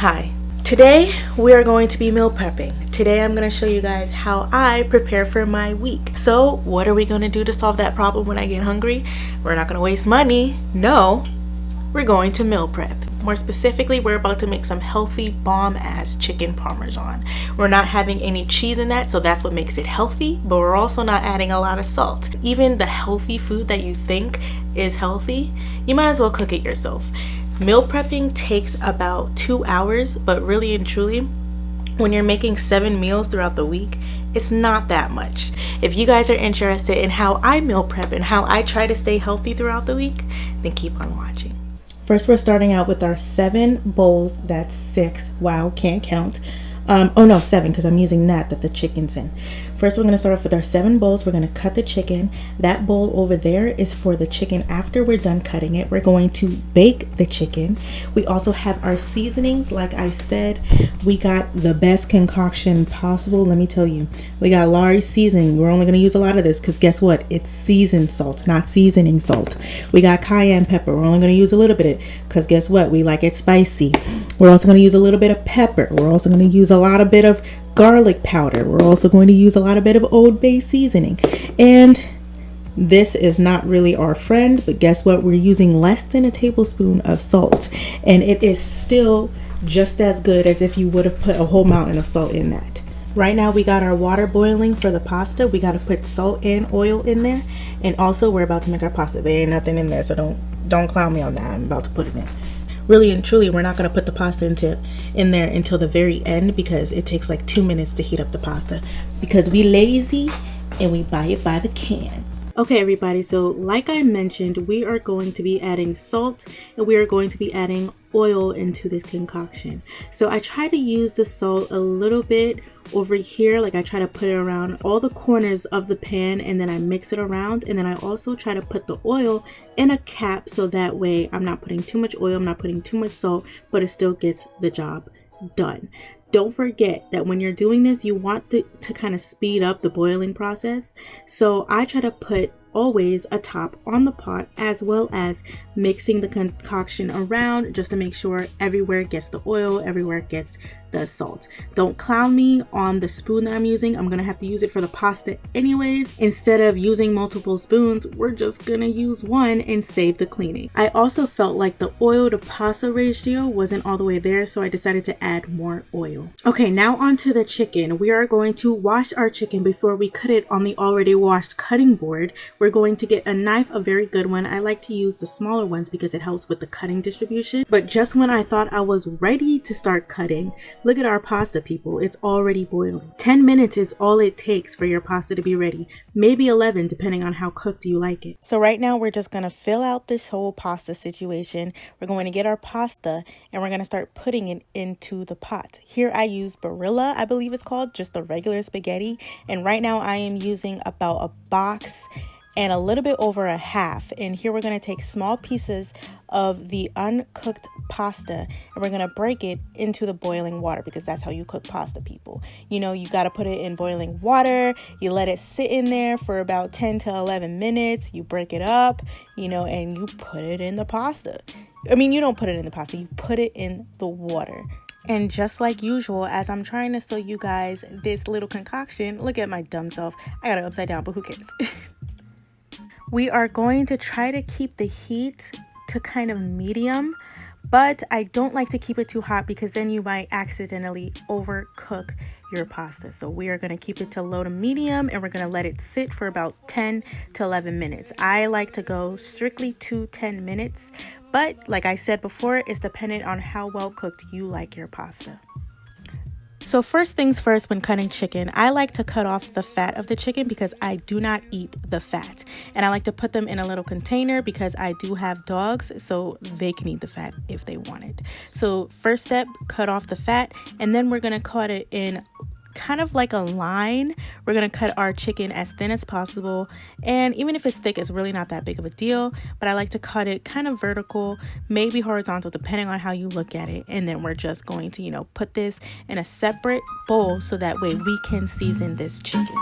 Hi. Today we are going to be meal prepping. Today I'm going to show you guys how I prepare for my week. So what are we going to do to solve that problem when I get hungry? We're not going to waste money. No, we're going to meal prep. More specifically, we're about to make some healthy bomb-ass chicken parmesan. We're not having any cheese in that, so that's what makes it healthy, but we're also not adding a lot of salt. Even the healthy food that you think is healthy, you might as well cook it yourself. Meal prepping takes about 2 hours, but really and truly, when you're making 7 meals throughout the week, it's not that much. If you guys are interested in how I meal prep and how I try to stay healthy throughout the week, then keep on watching. First, we're starting out with our 7 bowls. That's 6. Wow, can't count. 7, because I'm using that the chicken's in. First, we're going to start off with our 7 bowls. We're going to cut the chicken. That bowl over there is for the chicken after we're done cutting it. We're going to bake the chicken. We also have our seasonings. Like I said, we got the best concoction possible. Let me tell you, we got Lawry's seasoning. We're only going to use a lot of this because guess what? It's seasoned salt, not seasoning salt. We got cayenne pepper. We're only going to use a little bit of it because guess what? We like it spicy. We're also going to use a little bit of pepper. We're also going to use a lot of bit of garlic powder. We're also going to use a lot of bit of Old Bay seasoning. And this is not really our friend, but guess what? We're using less than a tablespoon of salt, and it is still just as good as if you would have put a whole mountain of salt in that. Right now we got our water boiling for the pasta. We got to put salt and oil in there, and also we're about to make our pasta. There ain't nothing in there, so don't clown me on that. I'm about to put it in. Really and truly, we're not going to put the pasta in there until the very end because it takes like 2 minutes to heat up the pasta because we lazy and we buy it by the can. Okay, everybody, so like I mentioned, we are going to be adding salt and we are going to be adding oil into this concoction. So I try to use the salt a little bit over here, like I try to put it around all the corners of the pan, and then I mix it around, and then I also try to put the oil in a cap so that way I'm not putting too much oil, I'm not putting too much salt, but it still gets the job done. Don't forget that when you're doing this, you want to kind of speed up the boiling process. So I try to put always a top on the pot as well as mixing the concoction around just to make sure everywhere gets the oil, everywhere gets the salt. Don't clown me on the spoon that I'm using. I'm gonna have to use it for the pasta anyways. Instead of using multiple spoons, we're just gonna use one and save the cleaning. I also felt like the oil to pasta ratio wasn't all the way there, so I decided to add more oil. Okay, now onto the chicken. We are going to wash our chicken before we cut it on the already washed cutting board. We're going to get a knife, a very good one. I like to use the smaller ones because it helps with the cutting distribution. But just when I thought I was ready to start cutting, look at our pasta, people. It's already boiling. 10 minutes is all it takes for your pasta to be ready. Maybe 11, depending on how cooked you like it. So right now, we're just going to fill out this whole pasta situation. We're going to get our pasta and we're going to start putting it into the pot. Here I use Barilla, I believe it's called, just the regular spaghetti. And right now I am using about a box and a little bit over a half. And here we're going to take small pieces of the uncooked pasta and we're going to break it into the boiling water because that's how you cook pasta, people. You know, you got to put it in boiling water. You let it sit in there for about 10 to 11 minutes. You break it up, you know, and you put it in the pasta. I mean, you don't put it in the pasta. You put it in the water. And just like usual, as I'm trying to show you guys this little concoction, look at my dumb self. I got it upside down, but who cares? We are going to try to keep the heat to kind of medium, but I don't like to keep it too hot because then you might accidentally overcook your pasta. So we are going to keep it to low to medium and we're going to let it sit for about 10 to 11 minutes. I like to go strictly to 10 minutes, but like I said before, it's dependent on how well cooked you like your pasta. So first things first, when cutting chicken, I like to cut off the fat of the chicken because I do not eat the fat. And I like to put them in a little container because I do have dogs, so they can eat the fat if they want it. So first step, cut off the fat, and then we're going to cut it in kind of like a line. We're going to cut our chicken as thin as possible, and even if it's thick, it's really not that big of a deal, but I like to cut it kind of vertical, maybe horizontal, depending on how you look at it. And then we're just going to, put this in a separate bowl so that way we can season this chicken.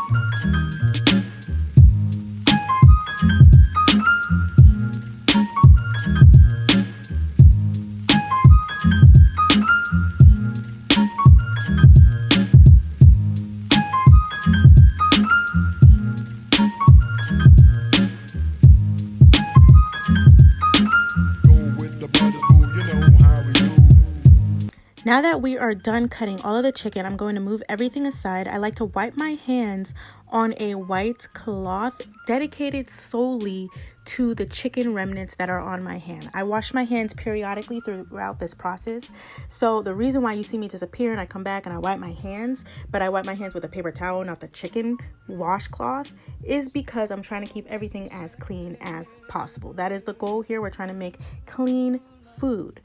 Now that we are done cutting all of the chicken, I'm going to move everything aside. I like to wipe my hands on a white cloth dedicated solely to the chicken remnants that are on my hand. I wash my hands periodically throughout this process. So the reason why you see me disappear and I come back and I wipe my hands, but I wipe my hands with a paper towel, not the chicken washcloth, is because I'm trying to keep everything as clean as possible. That is the goal here. We're trying to make clean food.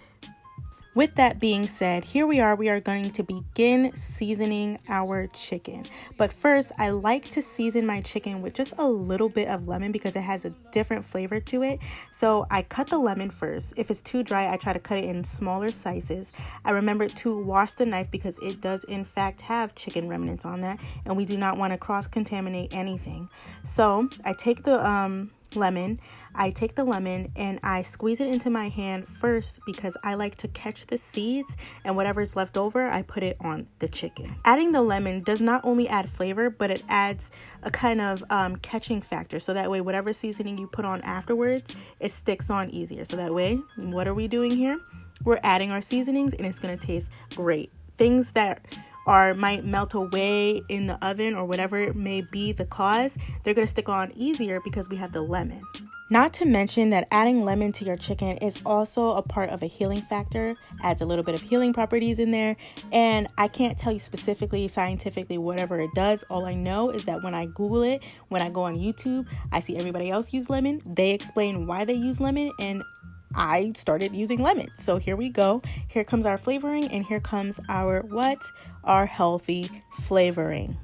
With that being said, here we are going to begin seasoning our chicken. But first, I like to season my chicken with just a little bit of lemon because it has a different flavor to it. So I cut the lemon first. If it's too dry, I try to cut it in smaller slices. I remember to wash the knife because it does in fact have chicken remnants on that, and we do not want to cross-contaminate anything. So I take the lemon and I squeeze it into my hand first because I like to catch the seeds, and whatever's left over I put it on the chicken. Adding the lemon does not only add flavor, but it adds a kind of catching factor, so that way whatever seasoning you put on afterwards, it sticks on easier. So that way, what are we doing here? We're adding our seasonings and it's going to taste great. Things that might melt away in the oven or whatever may be the cause, they're going to stick on easier because we have the lemon. Not to mention that adding lemon to your chicken is also a part of a healing factor, adds a little bit of healing properties in there, and I can't tell you specifically, scientifically, whatever it does. All I know is that when I Google it, when I go on YouTube, I see everybody else use lemon. They explain why they use lemon, and I started using lemon. So here we go. Here comes our flavoring, and here comes our healthy flavoring.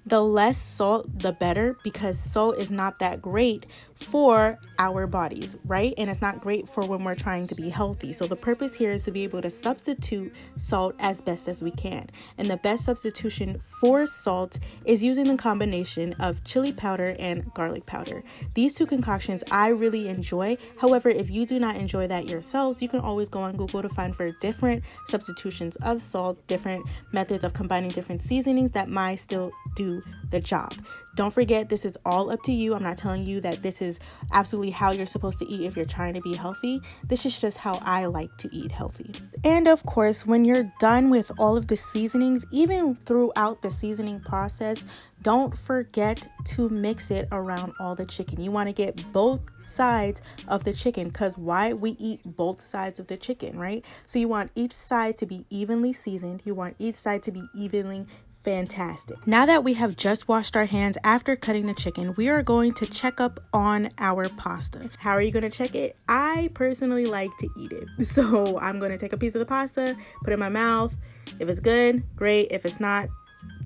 The less salt, the better, because salt is not that great for our bodies, right? And it's not great for when we're trying to be healthy. So the purpose here is to be able to substitute salt as best as we can. And the best substitution for salt is using the combination of chili powder and garlic powder. These two concoctions I really enjoy. However, if you do not enjoy that yourselves, you can always go on Google to find for different substitutions of salt, different methods of combining different seasonings that might still do the job. Don't forget, this is all up to you. I'm not telling you that this is absolutely how you're supposed to eat if you're trying to be healthy. This is just how I like to eat healthy. And of course, when you're done with all of the seasonings, even throughout the seasoning process, don't forget to mix it around all the chicken. You want to get both sides of the chicken, because why? We eat both sides of the chicken, right? So you want each side to be evenly seasoned. You want each side to be evenly fantastic. Now that we have just washed our hands after cutting the chicken, we are going to check up on our pasta. How are you going to check it? I personally like to eat it. So I'm going to take a piece of the pasta, put it in my mouth. If it's good, great. If it's not,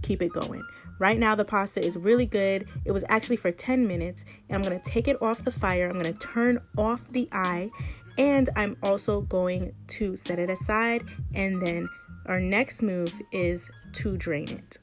keep it going. Right now, the pasta is really good. It was actually for 10 minutes. And I'm going to take it off the fire. I'm going to turn off the eye. And I'm also going to set it aside. And then our next move is to drain it.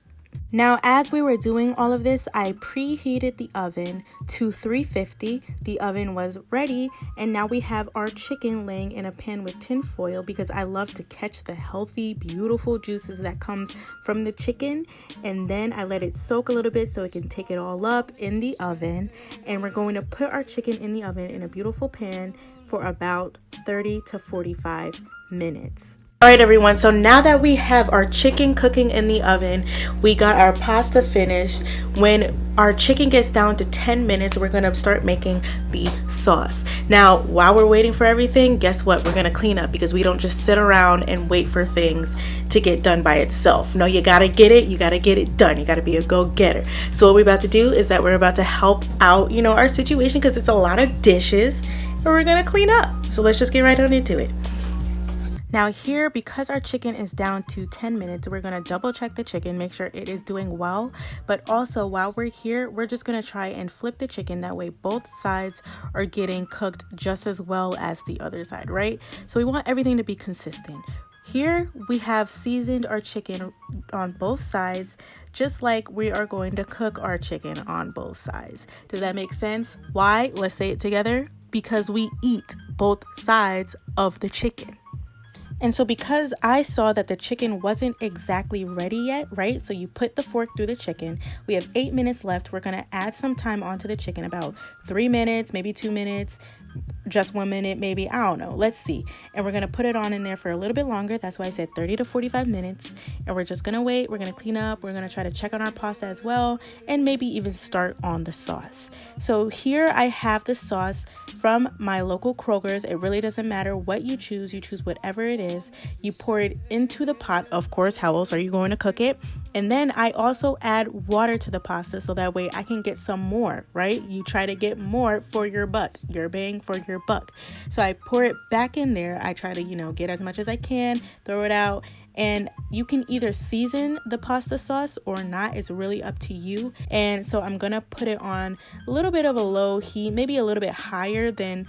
Now, as we were doing all of this, I preheated the oven to 350. The oven was ready, and now we have our chicken laying in a pan with tin foil because I love to catch the healthy, beautiful juices that comes from the chicken, and then I let it soak a little bit so it can take it all up in the oven. And we're going to put our chicken in the oven in a beautiful pan for about 30 to 45 minutes. All right, everyone, so now that we have our chicken cooking in the oven, we got our pasta finished. When our chicken gets down to 10 minutes, we're going to start making the sauce. Now, while we're waiting for everything, guess what? We're going to clean up because we don't just sit around and wait for things to get done by itself. No, you got to get it. You got to get it done. You got to be a go-getter. So what we're about to do is that we're about to help out, our situation, because it's a lot of dishes, and we're going to clean up. So let's just get right on into it. Now here, because our chicken is down to 10 minutes, we're going to double check the chicken, make sure it is doing well. But also while we're here, we're just going to try and flip the chicken. That way both sides are getting cooked just as well as the other side, right? So we want everything to be consistent. Here we have seasoned our chicken on both sides, just like we are going to cook our chicken on both sides. Does that make sense? Why? Let's say it together. Because we eat both sides of the chicken. And so because I saw that the chicken wasn't exactly ready yet, right? So you put the fork through the chicken. We have 8 minutes left. We're going to add some time onto the chicken, about 3 minutes, maybe 2 minutes. just 1 minute, maybe, I don't know, let's see. And we're going to put it on in there for a little bit longer. That's why I said 30 to 45 minutes. And we're just going to wait. We're going to clean up. We're going to try to check on our pasta as well, and maybe even start on the sauce. So here I have the sauce from my local Kroger's. It really doesn't matter what you choose whatever it is. You pour it into the pot, of course. How else are you going to cook it? And then I also add water to the pasta so that way I can get some more, right? You try to get more for your buck, your bang for your buck. So I pour it back in there. I try to, get as much as I can, throw it out. And you can either season the pasta sauce or not. It's really up to you. And so I'm going to put it on a little bit of a low heat, maybe a little bit higher than,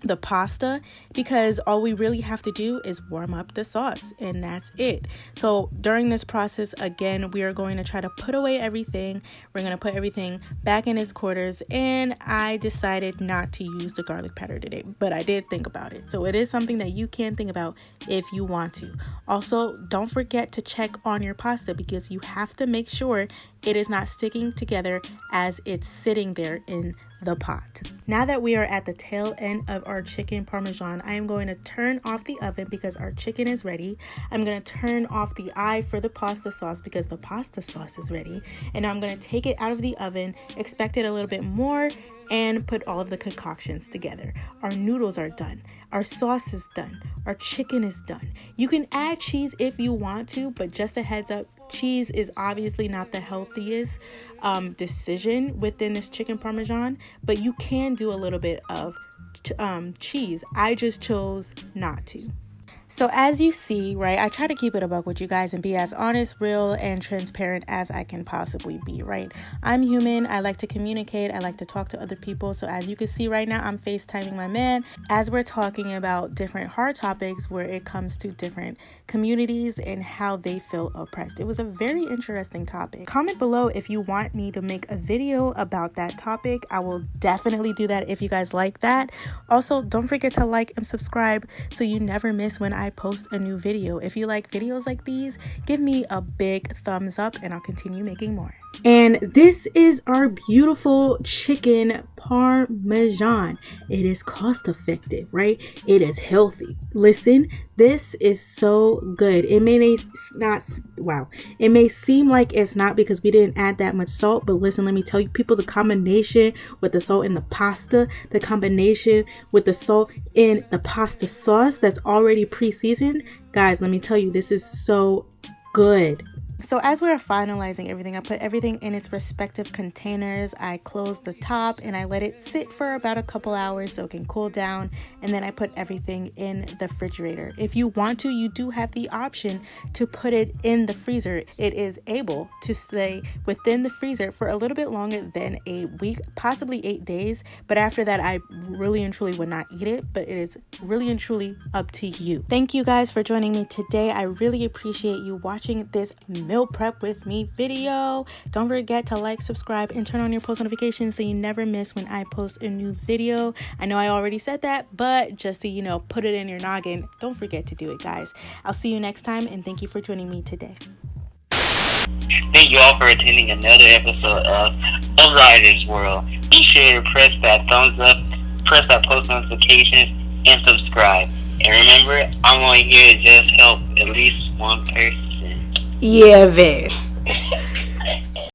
the pasta, because all we really have to do is warm up the sauce, and that's it. So during this process, again, we are going to try to put away everything. We're going to put everything back in its quarters, and I decided not to use the garlic powder today, but I did think about it. So it is something that you can think about if you want to. Also, don't forget to check on your pasta, because you have to make sure it is not sticking together as it's sitting there in the pot. Now that we are at the tail end of our chicken parmesan, I am going to turn off the oven because our chicken is ready. I'm going to turn off the eye for the pasta sauce because the pasta sauce is ready. And now I'm going to take it out of the oven, expect it a little bit more, and put all of the concoctions together. Our noodles are done. Our sauce is done. Our chicken is done. You can add cheese if you want to, but just a heads up, cheese is obviously not the healthiest decision within this chicken parmesan, but you can do a little bit of cheese. I just chose not to. So as you see, right, I try to keep it a buck with you guys and be as honest, real, and transparent as I can possibly be, right? I'm human. I like to communicate. I like to talk to other people. So as you can see right now, I'm FaceTiming my man as we're talking about different hard topics where it comes to different communities and how they feel oppressed. It was a very interesting topic. Comment below if you want me to make a video about that topic. I will definitely do that if you guys like that. Also, don't forget to like and subscribe so you never miss when I post a new video. If you like videos like these, give me a big thumbs up and I'll continue making more. And this is our beautiful chicken parmesan. It is cost effective, right? It is healthy. Listen, this is so good. It may seem like it's not because we didn't add that much salt, but listen, let me tell you people, the combination with the salt in the pasta, the combination with the salt in the pasta sauce that's already pre-seasoned, guys, let me tell you, this is so good. So as we're finalizing everything, I put everything in its respective containers. I close the top and I let it sit for about a couple hours so it can cool down. And then I put everything in the refrigerator. If you want to, you do have the option to put it in the freezer. It is able to stay within the freezer for a little bit longer than a week, possibly 8 days. But after that, I really and truly would not eat it. But it is really and truly up to you. Thank you guys for joining me today. I really appreciate you watching this meal prep with me video. Don't forget to like, subscribe, and turn on your post notifications so you never miss when I post a new video. I know I already said that, but just to, put it in your noggin, don't forget to do it, guys. I'll see you next time, and thank you for joining me today. Thank you all for attending another episode of Writer's World. Be sure to press that thumbs up, press that post notifications, and subscribe. And remember, I'm only here to just help at least one person. Yeah, Viv.